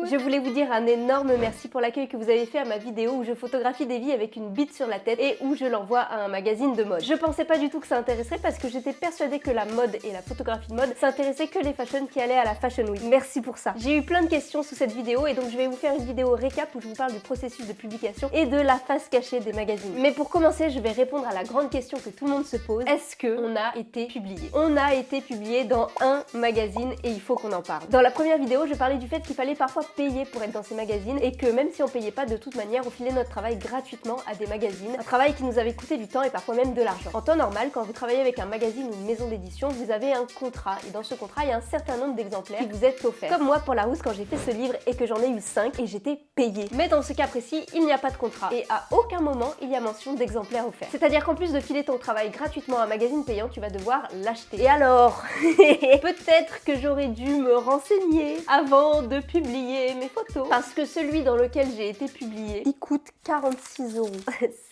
Je voulais vous dire un énorme merci pour l'accueil que vous avez fait à ma vidéo où je photographie des vies avec une bite sur la tête et où je l'envoie à un magazine de mode. Je pensais pas du tout que ça intéresserait parce que j'étais persuadée que la mode et la photographie de mode, ça intéressait que les fashions qui allaient à la Fashion Week. Merci pour ça. J'ai eu plein de questions sous cette vidéo et donc je vais vous faire une vidéo récap où je vous parle du processus de publication et de la face cachée des magazines. Mais pour commencer, je vais répondre à la grande question que tout le monde se pose. Est-ce qu'on a été publié? On a été publié dans un magazine et il faut qu'on en parle. Dans la première vidéo, je parlais du fait qu'il fallait parfois payer pour être dans ces magazines et que même si on payait pas, de toute manière, on filait notre travail gratuitement à des magazines. Un travail qui nous avait coûté du temps et parfois même de l'argent. En temps normal, quand vous travaillez avec un magazine ou une maison d'édition, vous avez un contrat et dans ce contrat, il y a un certain nombre d'exemplaires qui vous est offert. Comme moi pour Larousse quand j'ai fait ce livre et que j'en ai eu 5 et j'étais payée. Mais dans ce cas précis, il n'y a pas de contrat et à aucun moment il y a mention d'exemplaires offerts. C'est-à-dire qu'en plus de filer ton travail gratuitement à un magazine payant, tu vas devoir l'acheter. Et alors, peut-être que j'aurais dû me renseigner avant de publier mes photos. Parce que celui dans lequel j'ai été publiée, il coûte 46 €.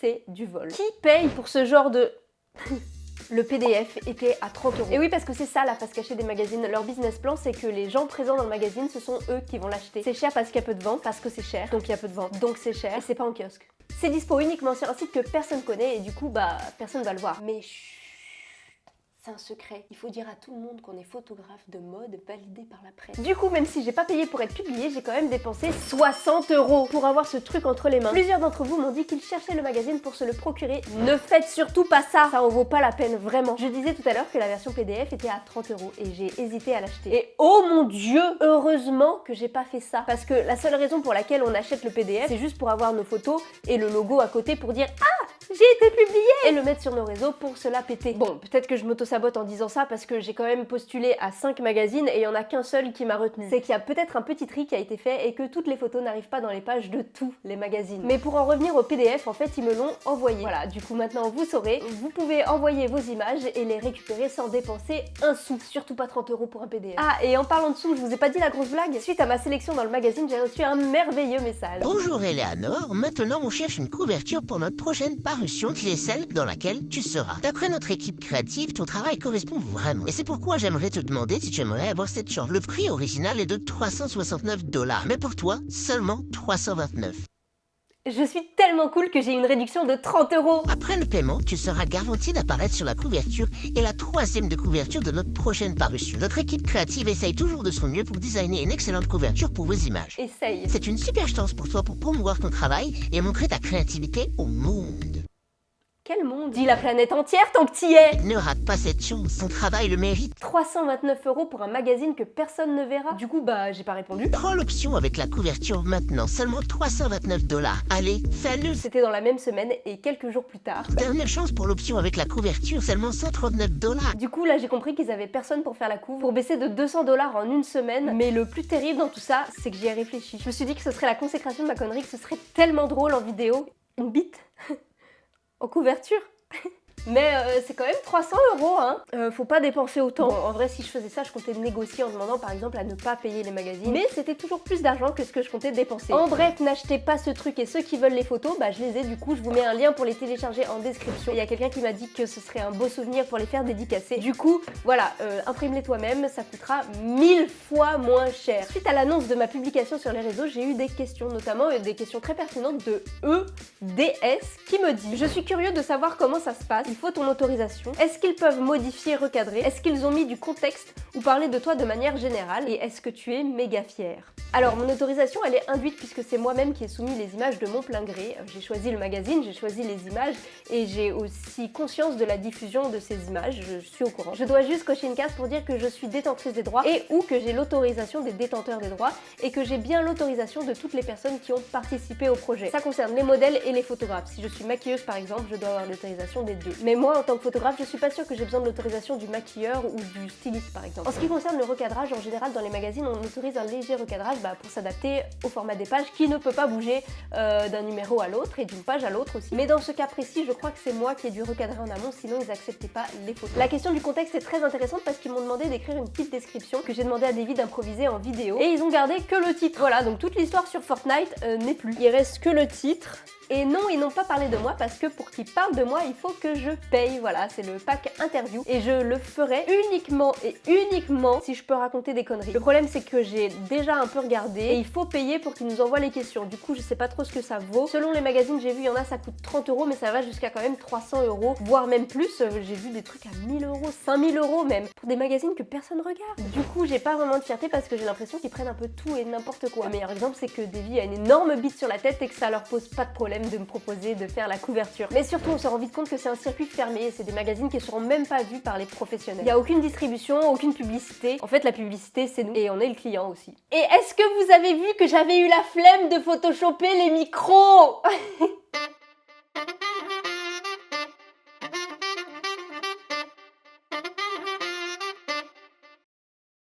C'est du vol. Qui paye pour ce genre de... Le PDF était à 30 €. Et oui, parce que c'est ça la face cachée des magazines. Leur business plan, c'est que les gens présents dans le magazine, ce sont eux qui vont l'acheter. C'est cher parce qu'il y a peu de ventes, parce que c'est cher, donc il y a peu de ventes, donc c'est cher, et c'est pas en kiosque. C'est dispo uniquement sur un site que personne connaît et du coup, personne va le voir. Mais chut, c'est un secret. Il faut dire à tout le monde qu'on est photographe de mode validé par la presse. Du coup, même si j'ai pas payé pour être publié, j'ai quand même dépensé 60 € pour avoir ce truc entre les mains. Plusieurs d'entre vous m'ont dit qu'ils cherchaient le magazine pour se le procurer. Ne faites surtout pas ça! Ça en vaut pas la peine, vraiment. Je disais tout à l'heure que la version PDF était à 30 € et j'ai hésité à l'acheter. Et oh mon Dieu! Heureusement que j'ai pas fait ça. Parce que la seule raison pour laquelle on achète le PDF, c'est juste pour avoir nos photos et le logo à côté pour dire « Ah! J'ai été publié !» et le mettre sur nos réseaux pour se la péter. Bon, peut-être que je m'auto-sabote en disant ça parce que j'ai quand même postulé à 5 magazines et il y en a qu'un seul qui m'a retenu. C'est qu'il y a peut-être un petit tri qui a été fait et que toutes les photos n'arrivent pas dans les pages de tous les magazines. Mais pour en revenir au PDF, en fait, ils me l'ont envoyé. Voilà, du coup maintenant vous saurez, vous pouvez envoyer vos images et les récupérer sans dépenser un sou. Surtout pas 30 € pour un PDF. Ah, et en parlant de sous, je vous ai pas dit la grosse blague? Suite à ma sélection dans le magazine, j'ai reçu un merveilleux message. Bonjour Eleanor, maintenant on cherche une couverture pour notre prochaine parution qui est celle dans laquelle tu seras. D'après notre équipe créative, ton travail correspond vraiment. Et c'est pourquoi j'aimerais te demander si tu aimerais avoir cette chance. Le prix original est de 369 $, mais pour toi, seulement 329. Je suis tellement cool que j'ai une réduction de 30 €. Après le paiement, tu seras garanti d'apparaître sur la couverture et la troisième de couverture de notre prochaine parution. Notre équipe créative essaye toujours de son mieux pour designer une excellente couverture pour vos images. Essaye. C'est une super chance pour toi pour promouvoir ton travail et montrer ta créativité au monde. Quel monde? Dis la planète entière tant que t'y es! Ne rate pas cette chance, ton travail le mérite. 329 € pour un magazine que personne ne verra. Du coup, j'ai pas répondu. Prends l'option avec la couverture maintenant, seulement 329 $. Allez, fais-le! C'était dans la même semaine et quelques jours plus tard. Dernière chance pour l'option avec la couverture, seulement 139 $. Du coup, là, j'ai compris qu'ils avaient personne pour faire la couve, pour baisser de 200 $ en une semaine. Mais le plus terrible dans tout ça, c'est que j'y ai réfléchi. Je me suis dit que ce serait la consécration de ma connerie, que ce serait tellement drôle en vidéo. Une bite en couverture. Mais c'est quand même 300 €, hein. Faut pas dépenser autant. Bon, en vrai, si je faisais ça, je comptais négocier en demandant par exemple à ne pas payer les magazines. Mais c'était toujours plus d'argent que ce que je comptais dépenser. En bref, n'achetez pas ce truc et ceux qui veulent les photos, je les ai du coup, je vous mets un lien pour les télécharger en description. Il y a quelqu'un qui m'a dit que ce serait un beau souvenir pour les faire dédicacer. Du coup, voilà, imprime-les toi-même, ça coûtera 1000 fois moins cher. Suite à l'annonce de ma publication sur les réseaux, j'ai eu des questions, notamment des questions très pertinentes de EDS qui me dit: je suis curieux de savoir comment ça se passe. Il faut ton autorisation. Est-ce qu'ils peuvent modifier, recadrer? Est-ce qu'ils ont mis du contexte ou parler de toi de manière générale? Et est-ce que tu es méga fière? Alors, mon autorisation, elle est induite puisque c'est moi-même qui ai soumis les images de mon plein gré. J'ai choisi le magazine, j'ai choisi les images et j'ai aussi conscience de la diffusion de ces images. Je suis au courant. Je dois juste cocher une case pour dire que je suis détentrice des droits et ou que j'ai l'autorisation des détenteurs des droits et que j'ai bien l'autorisation de toutes les personnes qui ont participé au projet. Ça concerne les modèles et les photographes. Si je suis maquilleuse par exemple, je dois avoir l'autorisation des deux. Mais moi, en tant que photographe, je suis pas sûre que j'ai besoin de l'autorisation du maquilleur ou du styliste par exemple. En ce qui concerne le recadrage, en général dans les magazines, on autorise un léger recadrage pour s'adapter au format des pages qui ne peut pas bouger d'un numéro à l'autre et d'une page à l'autre aussi. Mais dans ce cas précis, je crois que c'est moi qui ai dû recadrer en amont, sinon ils acceptaient pas les photos. La question du contexte est très intéressante parce qu'ils m'ont demandé d'écrire une petite description que j'ai demandé à David d'improviser en vidéo et ils ont gardé que le titre. Voilà, donc toute l'histoire sur Fortnite n'est plus. Il reste que le titre Et non, ils n'ont pas parlé de moi parce que pour qu'ils parlent de moi, il faut que je paye. Voilà, c'est le pack interview. Et je le ferai uniquement et uniquement si je peux raconter des conneries. Le problème, c'est que j'ai déjà un peu regardé et il faut payer pour qu'ils nous envoient les questions. Du coup, je sais pas trop ce que ça vaut. Selon les magazines, j'ai vu, il y en a, ça coûte 30 €, mais ça va jusqu'à quand même 300 €, voire même plus. J'ai vu des trucs à 1000 €, 5000 € même, pour des magazines que personne regarde. Du coup, j'ai pas vraiment de fierté parce que j'ai l'impression qu'ils prennent un peu tout et n'importe quoi. Le meilleur exemple, c'est que Davy a une énorme bite sur la tête et que ça leur pose pas de problème de me proposer de faire la couverture. Mais surtout, on se rend vite compte que c'est un circuit fermé et c'est des magazines qui seront même pas vus par les professionnels. Il y a aucune distribution, aucune publicité. En fait, la publicité, c'est nous et on est le client aussi. Et est-ce que vous avez vu que j'avais eu la flemme de photoshopper les micros?